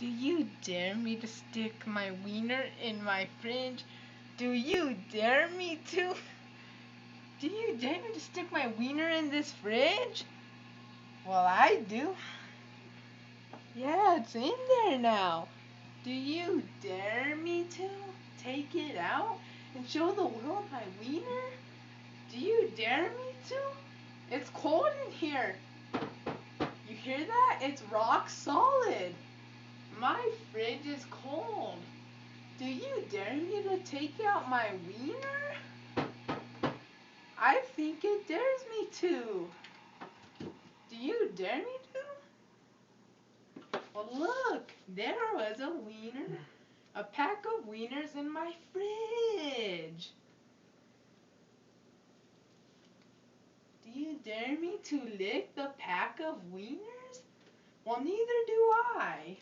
Do you dare me to stick my wiener in my fridge? Do you dare me to? Do you dare me to stick my wiener in this fridge? Well, I do. Yeah, it's in there now. Do you dare me to take it out and show the world my wiener? Do you dare me to? It's cold in here. You hear that? It's rock solid. My fridge is cold. Do you dare me to take out my wiener? I think it dares me to. Do you dare me to? Well, look, there was a wiener, a pack of wieners in my fridge. Do you dare me to lick the pack of wieners? Well, neither do I.